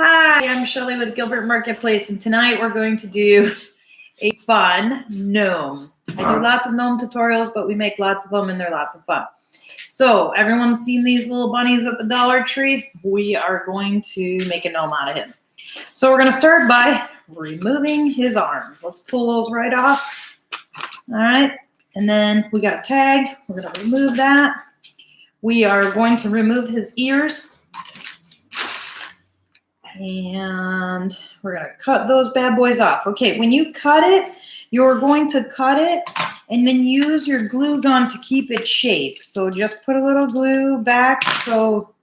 Hi, I'm Shirley with Gilbert Marketplace, and tonight we're going to do a fun gnome. I do lots of gnome tutorials, but we make lots of them and they're lots of fun. So everyone's seen these little bunnies at the Dollar Tree? We are going to make a gnome out of him. So we're going to start by removing his arms. Let's pull those right off. All right, and then we got a tag. We're going to remove that. We are going to remove his ears. And we're going to cut those bad boys off. Okay, when you cut it, you're going to cut it and then use your glue gun to keep it shape. So just put a little glue back so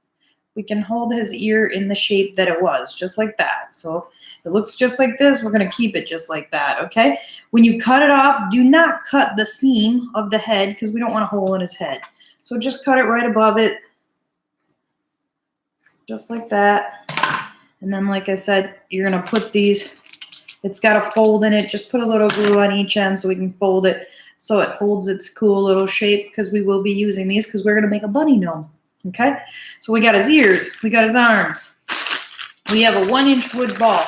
we can hold his ear in the shape that it was, just like that. So it looks just like this. We're going to keep it just like that, okay? When you cut it off, do not cut the seam of the head because we don't want a hole in his head. So just cut it right above it, just like that. And then, like I said, you're going to put these, it's got a fold in it. Just put a little glue on each end so we can fold it so it holds its cool little shape because we will be using these because we're going to make a bunny gnome. Okay? So we got his ears. We got his arms. We have a 1-inch wood ball.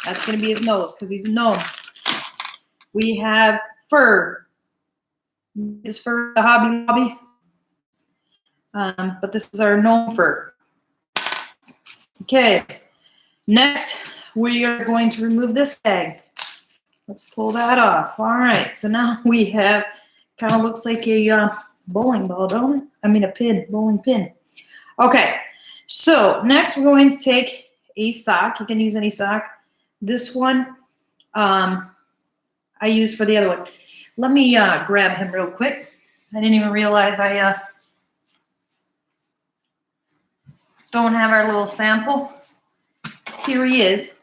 That's going to be his nose because he's a gnome. We have fur. This fur, the Hobby Lobby. But this is our gnome fur. Okay. Next, we are going to remove this tag. Let's pull that off. All right, so now we have, kind of looks like a bowling ball, don't it? I mean a pin, bowling pin. Okay, so next we're going to take a sock. You can use any sock. This one I use for the other one. Let me grab him real quick. I didn't even realize I don't have our little sample. Here he is.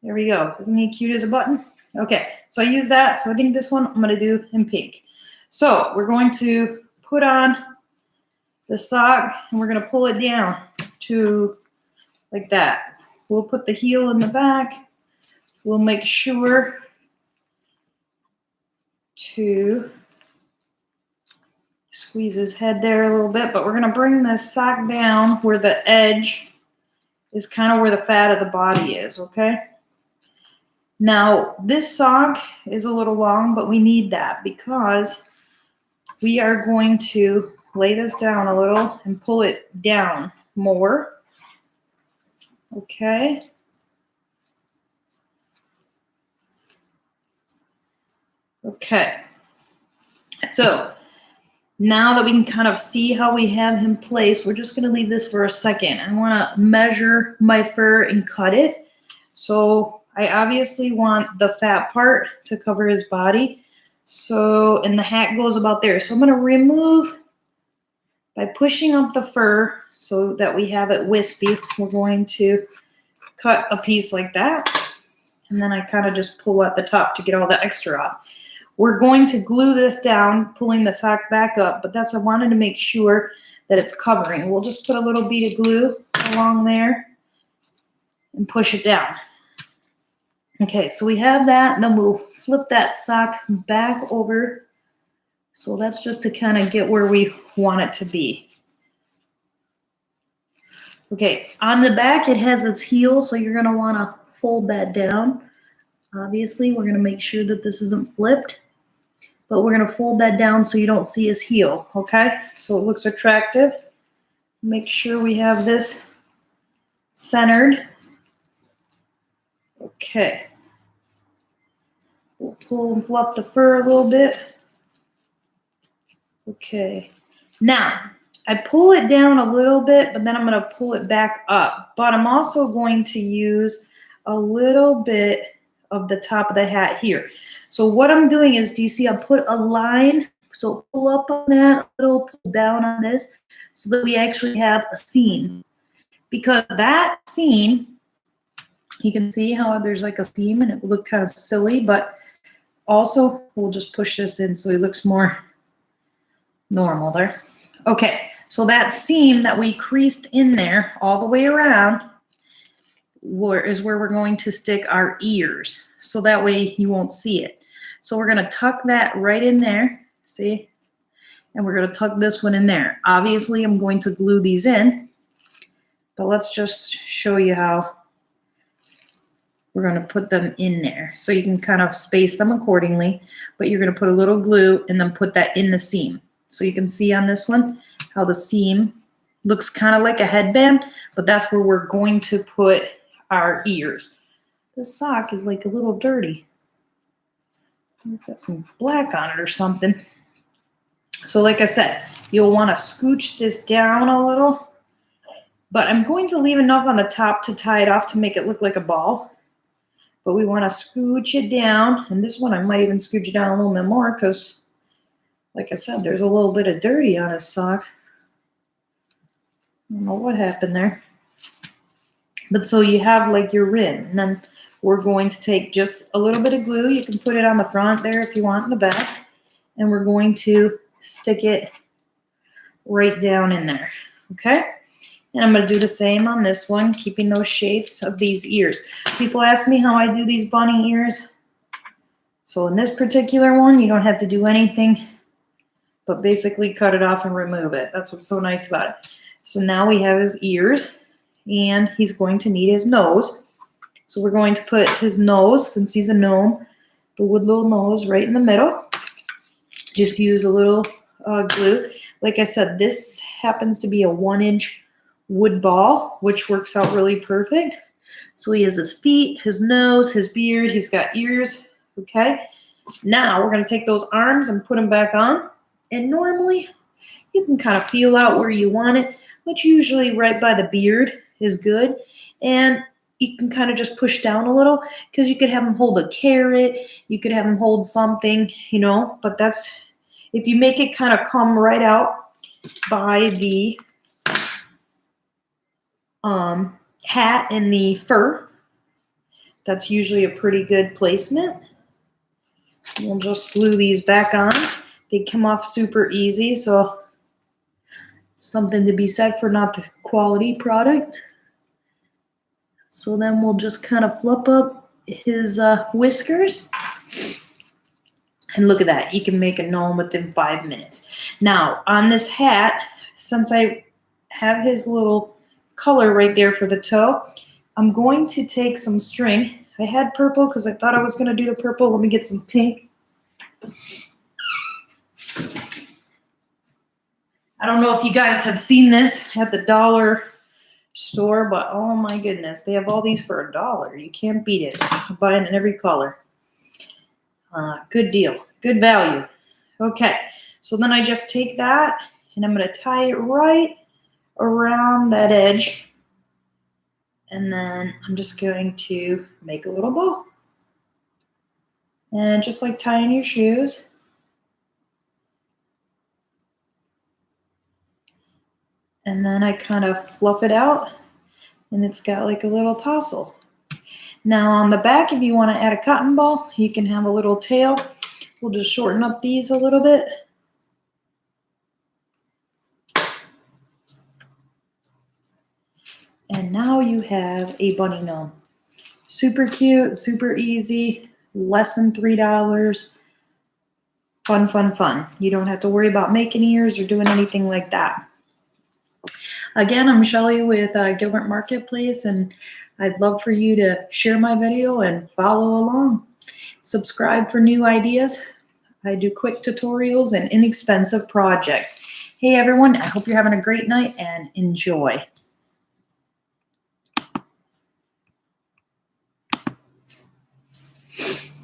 There we go. Isn't he cute as a button? Okay, so I use that. So I think this one I'm going to do in pink. So we're going to put on the sock and we're going to pull it down to like that. We'll put the heel in the back. We'll make sure to squeeze his head there a little bit, but we're going to bring the sock down where the edge is kind of where the fat of the body is, okay? Now, this sock is a little long, but we need that because we are going to lay this down a little and pull it down more, okay? Okay, so now that we can kind of see how we have him placed, we're just going to leave this for a second. I want to measure my fur and cut it. So I obviously want the fat part to cover his body. So, and the hat goes about there. So I'm going to remove, by pushing up the fur so that we have it wispy, we're going to cut a piece like that. And then I kind of just pull at the top to get all the extra off. We're going to glue this down, pulling the sock back up, but I wanted to make sure that it's covering. We'll just put a little bead of glue along there and push it down. Okay, so we have that, and then we'll flip that sock back over. So that's just to kind of get where we want it to be. Okay, on the back it has its heel, so you're going to want to fold that down. Obviously, we're going to make sure that this isn't flipped. But we're going to fold that down so you don't see his heel, okay? So it looks attractive. Make sure we have this centered. Okay. We'll pull and fluff the fur a little bit. Okay. Now, I pull it down a little bit, but then I'm going to pull it back up. But I'm also going to use a little bit of the top of the hat here. So what I'm doing is, do you see I put a line? So pull up on that, a little pull down on this, so that we actually have a seam. Because that seam, you can see how there's like a seam and it will look kind of silly, but also we'll just push this in so it looks more normal there. Okay, so that seam that we creased in there all the way around is where we're going to stick our ears. So that way you won't see it. So we're going to tuck that right in there, see? And we're going to tuck this one in there. Obviously, I'm going to glue these in. But let's just show you how we're going to put them in there. So you can kind of space them accordingly, but you're going to put a little glue and then put that in the seam. So you can see on this one how the seam looks kind of like a headband, but that's where we're going to put our ears. This sock is like a little dirty. We've got some black on it or something. So like I said, you'll want to scooch this down a little, but I'm going to leave enough on the top to tie it off to make it look like a ball. But we want to scooch it down, and this one I might even scooch it down a little bit more because, like I said, there's a little bit of dirty on his sock. I don't know what happened there. But so you have like your rim, and then we're going to take just a little bit of glue. You can put it on the front there if you want in the back, and we're going to stick it right down in there, okay? And I'm going to do the same on this one, keeping those shapes of these ears. People ask me how I do these bunny ears. So in this particular one, you don't have to do anything but basically cut it off and remove it. That's what's so nice about it. So now we have his ears, and he's going to need his nose. So we're going to put his nose, since he's a gnome, the wood little nose right in the middle. Just use a little glue. Like I said, this happens to be a 1-inch wood ball, which works out really perfect. So he has his feet, his nose, his beard, he's got ears, okay? Now we're gonna take those arms and put them back on. And normally you can kind of feel out where you want it, but usually right by the beard is good. And you can kind of just push down a little because you could have him hold a carrot, you could have him hold something, you know, but that's, if you make it kind of come right out by the hat and the fur, that's usually a pretty good placement. We'll just glue these back on. They come off super easy, so something to be said for not the quality product. So then we'll just kind of flip up his whiskers. And look at that, you can make a gnome within 5 minutes. Now, on this hat, since I have his little color right there for the toe, I'm going to take some string. I had purple because I thought I was going to do the purple. Let me get some pink. I don't know if you guys have seen this at the dollar store, but oh my goodness, they have all these for $1. You can't beat it. I'm buying in every color. Good deal, good value. Okay, so then I just take that and I'm going to tie it right around that edge. And then I'm just going to make a little bow. And just like tying your shoes. And then I kind of fluff it out and it's got like a little tassel. Now on the back, if you want to add a cotton ball, you can have a little tail. We'll just shorten up these a little bit. And now you have a bunny gnome. Super cute, super easy, less than $3. Fun, fun, fun. You don't have to worry about making ears or doing anything like that. Again, I'm Shelly with Gilbert Marketplace, and I'd love for you to share my video and follow along. Subscribe for new ideas. I do quick tutorials and inexpensive projects. Hey everyone, I hope you're having a great night and enjoy.